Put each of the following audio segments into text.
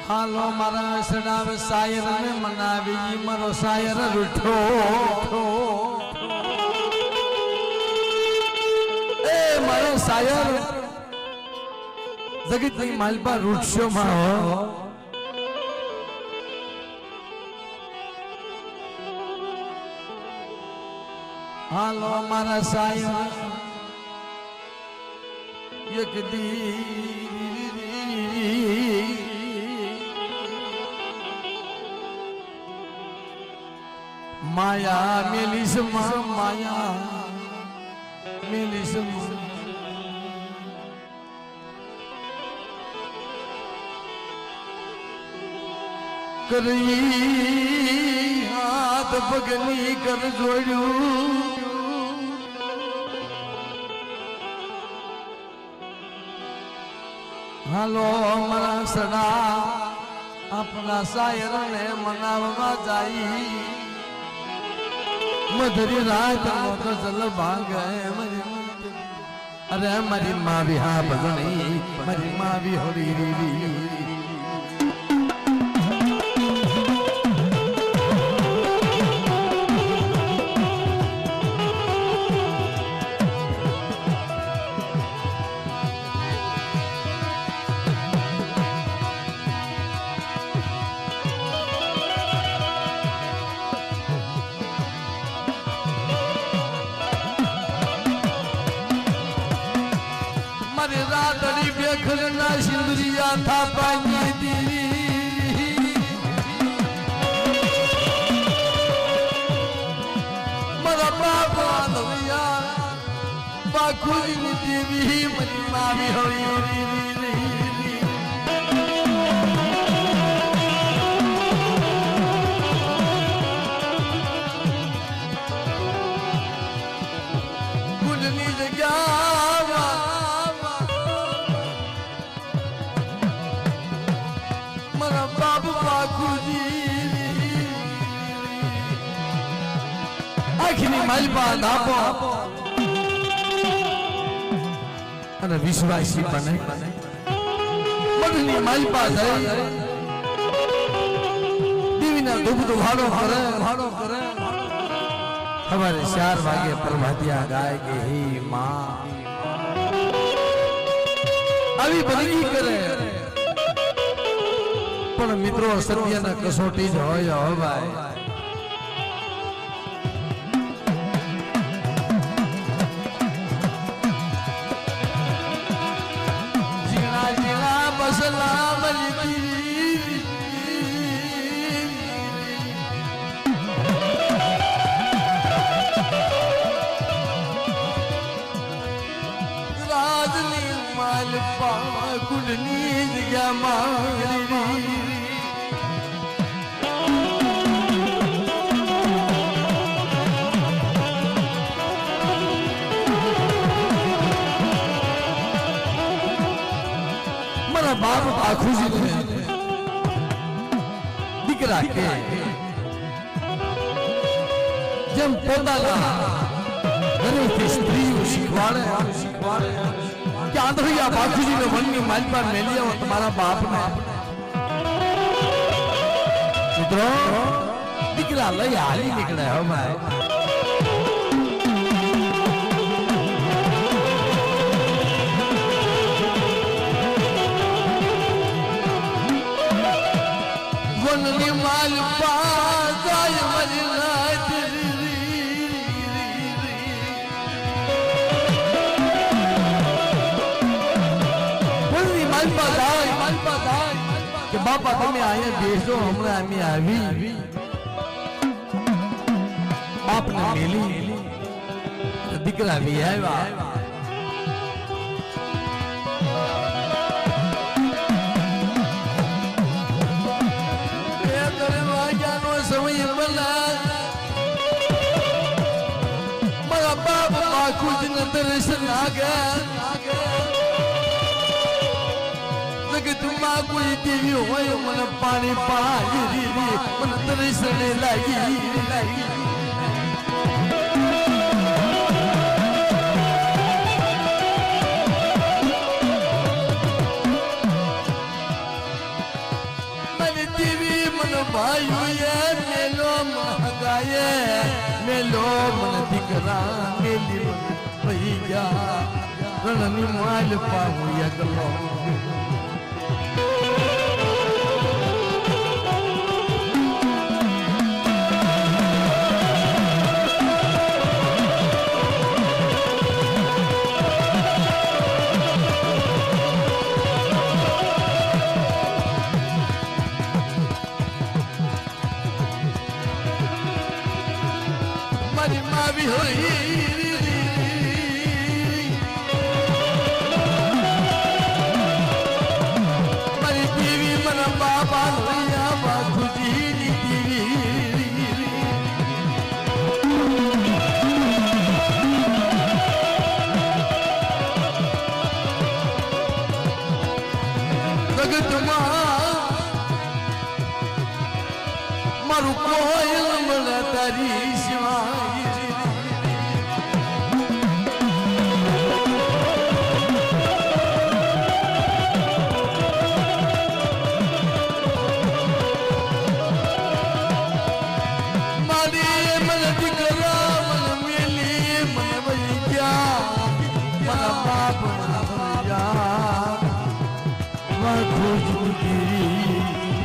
હાલો મારા સડાવે શાયર ને મનાવી મારો શાયર રૂઠો એ મારો શાયર જગત ની માલપા રૂઠશો માં હો હાલો મારા શાયર એક દી માયા મેલિસમાં માયા મેલિસમાં કરી હાથ પગની કર જોડ્યું હાલો મારા સડા આપણા શાયરને મનાવવા જાય મધરી રાત તો ચલ ભાગે અરે મારી માં બી હા ભજણી મારી માં બી હોરી રી રાતડી બેખર ના સિંદુરિયા થા પાઈ દી મારા બાપા દવિયા બાખુની દેવી મરી માવી હોઈ ગુડની જગ્યા બાબુ બાકુજી આખીની માલપા ધાપો અને વિશ્વાસી બને મધની માલપા જાય દેવીના ધૂપ ભાડો કરે સવારે 4 વાગે પ્રભાતિયા ગાય કે હે માં આવી બનગી કરે પણ મિત્રો સત્યના કસોટી જ હોય હો ભાઈ જીણા જીણા બસલા મલતી રાજની માલપા કુંડની જગ્યા મારી બાપ આખુજી દીકરા કે જેમ પોતાના ઘરેથી સ્ત્રીઓ શીખવાડે કે આંધળિયા બાખુજીને મનની માલપા મેલી આવો તમારા બાપને મિત્રો દીકરા લઈ હાલી નીકળે હવે વનની માલપા જાય મરી રાત વનની માલપા જાય કે બાપા તમે અહીંયા બેસો હમણાં અમે આવી બાપને મેલી દીકરા વી આવ્યા સમય બના મારા બાપ બાખુજીને દર્શન આગ્યા જગતમાં કોઈ દેવી હોય મને પાણી પાડી મને દર્શન લાગી देवी मन भाई मेलो मन गाये मेलो मन दिकरा मेली मन भैया रणनी माल पाऊ यगलो મારું કોયલ મને તારી સિવાય મારી મને દીકરા મને મેલી મને વહી ગયા મારા બાપ મને ભૈયા વાઘો જુદી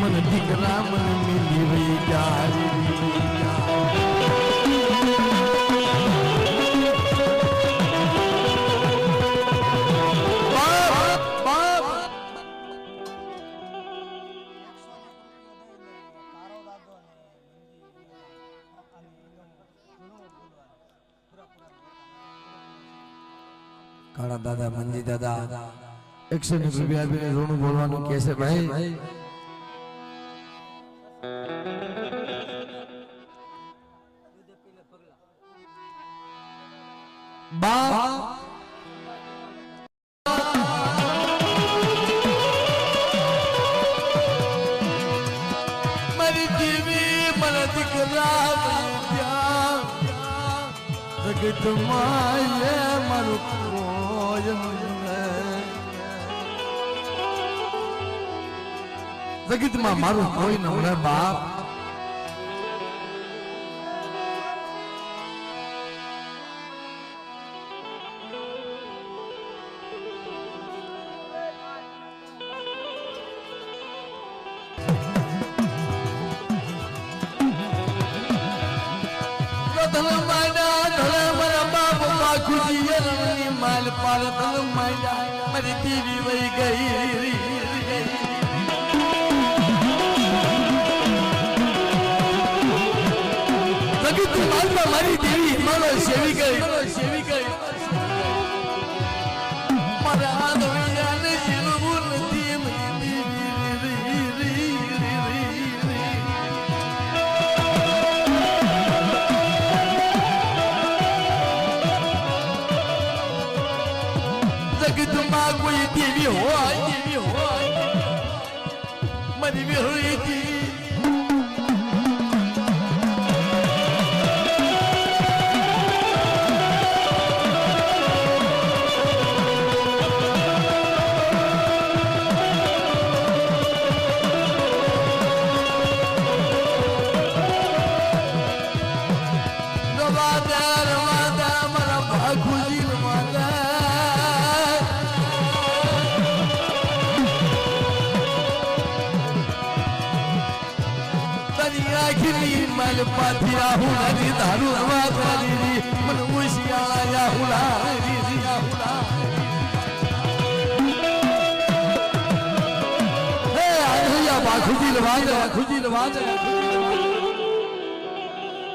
मन दिकरा मन मिली वही जारी काड़ा दादा मंजी दादा 100 रुपया भी रोणु बोलवानु कैसे भाई मरी देवी मन दिकरा जगत माये मारू कोयन जगत में मारू कोई न रे बाप माल पार तल माया मेरी देवी वही गई जगत माल में मारी देवी मानो सेवी गई मारा दुनिया ने जीवन दी मेरी जगत माँ कोई देवी हो मरी भी हुई थी रवादा मरा भागुजी रवादा आखिरी मल पाथिया हुलारी दारू वाली मन मुशिया या हुलारी हे आया बाखुजी लवाज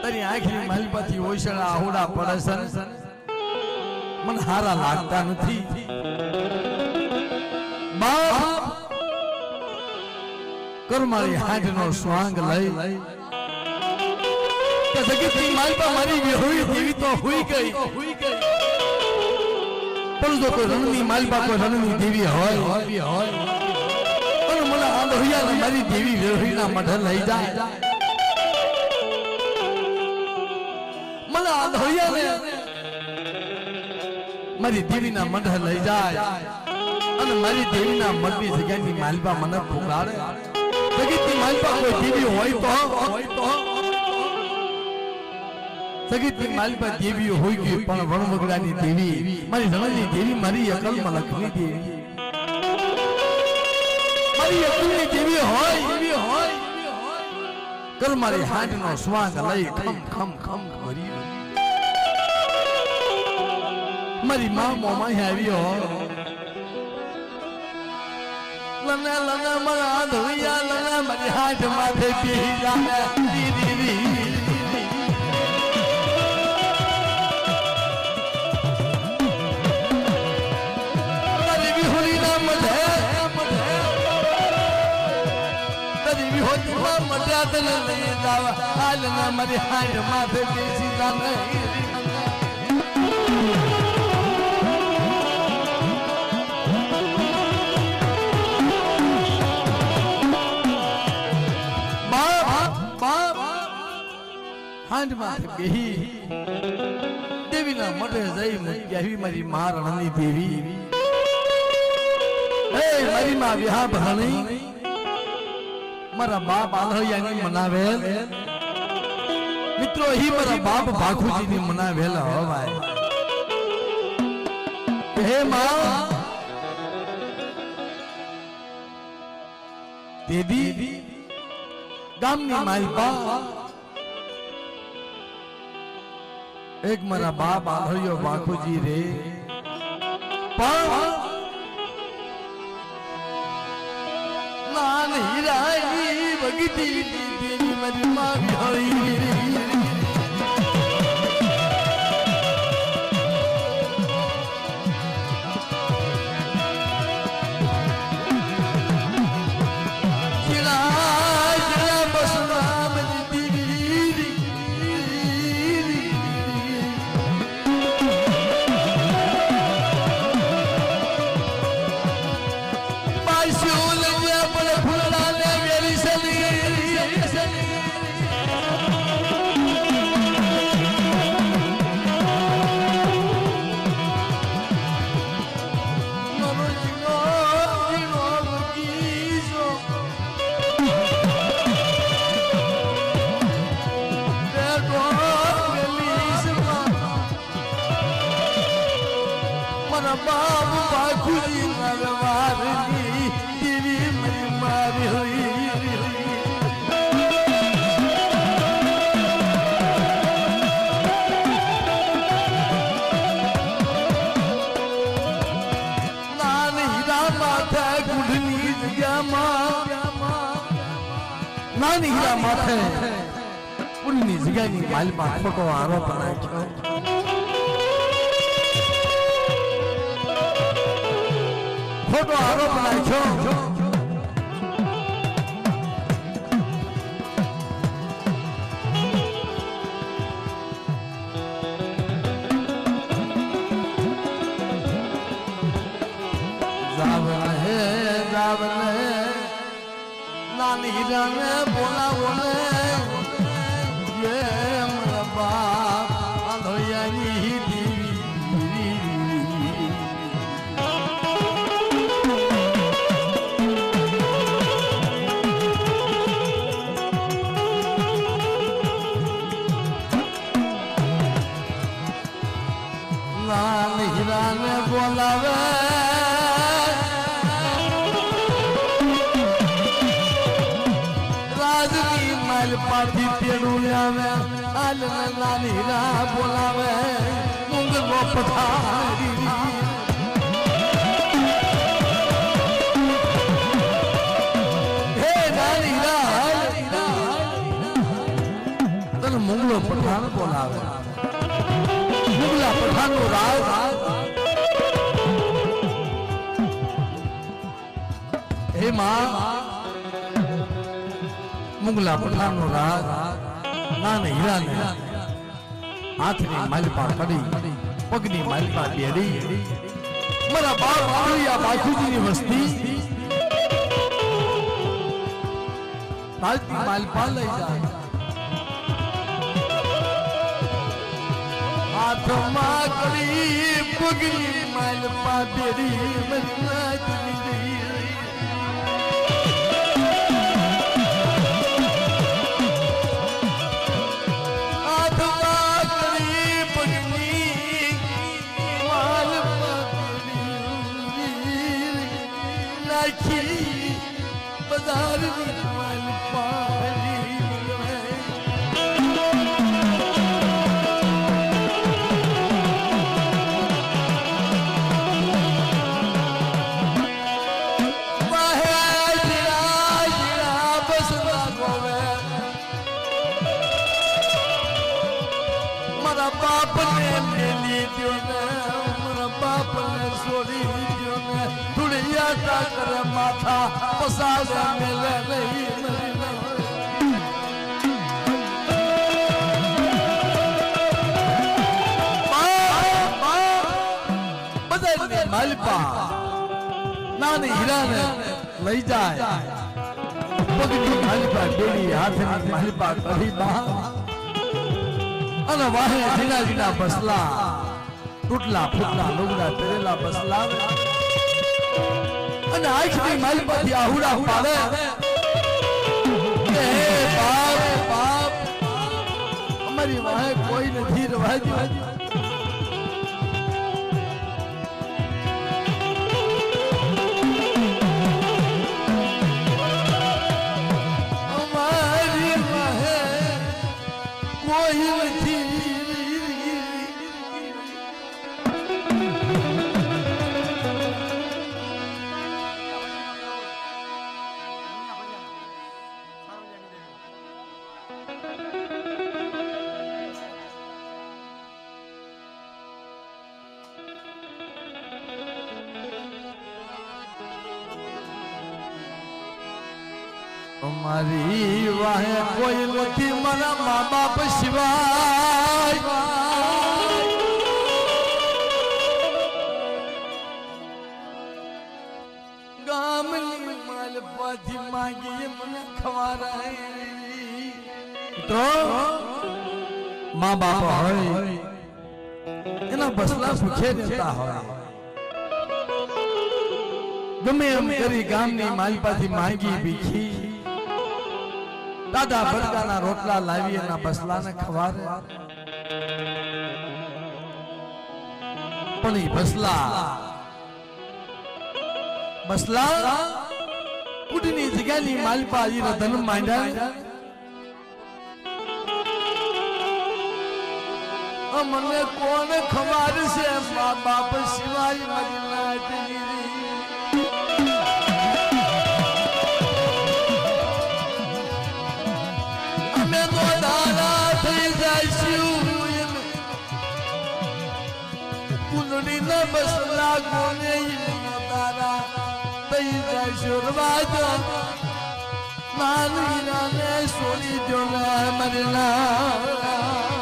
तरी आखिरी मल पाथी ओशळा हुडा પડसन मन हारा लागता નથી बाप करमारी हाडनो स्वांग लई કે જગતની માલપા મારી વિહોઈ દેવી તો હુઈ ગઈ પણ જો કોઈ રણની માલપા કોઈ રણની દેવી હોય અને મને આંધોયા મારી દેવી વિહોઈના મઢ લઈ જાય મને આંધોયા મારી દેવીના મઢ લઈ જાય અને મારી દેવીના મઢની જગ્યાની માલપા મને પુકારે સગીતની માલપા કોઈ દેવી હોય તો સગીતની માલપા દેવી હોય ગઈ પણ વણવગડાની દેવી મારી રણની દેવી મારી અકલમાં લખની દેવી મારી અકલની દેવી હોય કલ મારી હાડનો સ્વાંગ લઈ ખમ ખમ ખમ ભરી મારી માં મોમાં આવ્યો લના લના મારા ધોયા લના મારી હાથ માથે બેહી જાને દીદી મારી વિહોલી ના મધે તારી વિહોલી માં મધ્યા તને લઈ જાવા હાલના મારી હાથ માથે બેસી જાને હાંડમાં બેહી દેવીના મઢે જઈ મૂક્યા મારી મા રણની દેવી હે મારી મા વિહા ભણી મારા બાપ આલહૈયાની મનાવેલ મિત્રો હી મારા બાપ ભાખુજીની મનાવેલ હવાય હે મા દેવી ગામની માલપા એક મારા બાપ આલહૈયો ભાખુજી રે પણ નાન હીરાની વગતી દેવી મારી માં હળી બાબુ ભાખુજી મારવાની દેવી મારી મારી હોય નાની હીરા માથે ગુઢની જગ્યામાં નાની હીરા માથે ગુઢની જગ્યાની માલમાં ખોટો આરોપ નાખ્યો ખોટો આરોપ નાખ્યો જાવને નાની હીરાને બોલાવો ને એ મારા બાપ આલહૈયાની દેવી નાની હીરાને બોલાવે રાજની માલપાથી તેડું આવે હાલ નાની હીરા બોલાવે મુંગલો પથારી હે નાની હીરા તને મુંગલો પઠાણ બોલાવે મુગલા પઠાણનો રાજ હે માં મુગલા પઠાણનો રાજ નાને હીરાને હાથની માલપા પડી પગની માલપા બેડી મારા બાપ આલહૈયા ભાખુજીની વસ્તી હાથની માલપા લઈ જાય હાથમાં કરી પગની માલપા બેડી મરનાજની દારની માલપાની बाप ने मिली दियो ने मेरा बाप ने सोरी दियो ने दुनिया का कर माथा पसारे मिले नहीं मरी बदल मालपा नानी हीरा ने लई जाए पगड़ी मालपा बेड़ी हाथ में मालपा कभी बहा અને વાહે જીના જીના બસલા તૂટલા ફૂટલા લુગડા પહેરેલા બસલા અને આખી માલપાથી આહુડા પાડે હે બાપ બાપ અમારી વાહે કોઈ નથી રવાજી અમારી વાહે કોઈ નથી અમારી વાહે કોઈ નથી મારા મા બાપ સિવાય ગામની માલપાથી માંગી મને ખવારાય તો મા બાપ હોય એના બસલા સુખે રહેતા હોય ગમે એમ કરી ગામની માલપાથી માંગી ભીખી દાદા ભડકાના રોટલા લાવી એના બસલાને ખવારે પણ ઈ બસલા ઉડની જગ્યાની માલપા ઈ ધન માંડ્યા મને કોણ ખબર છે મા બાપ સિવાય મારી નાતની કુંડળી ન બસલા કોને તારા તઈ જાય શોરવાજ નાની નાને સોની જો મરના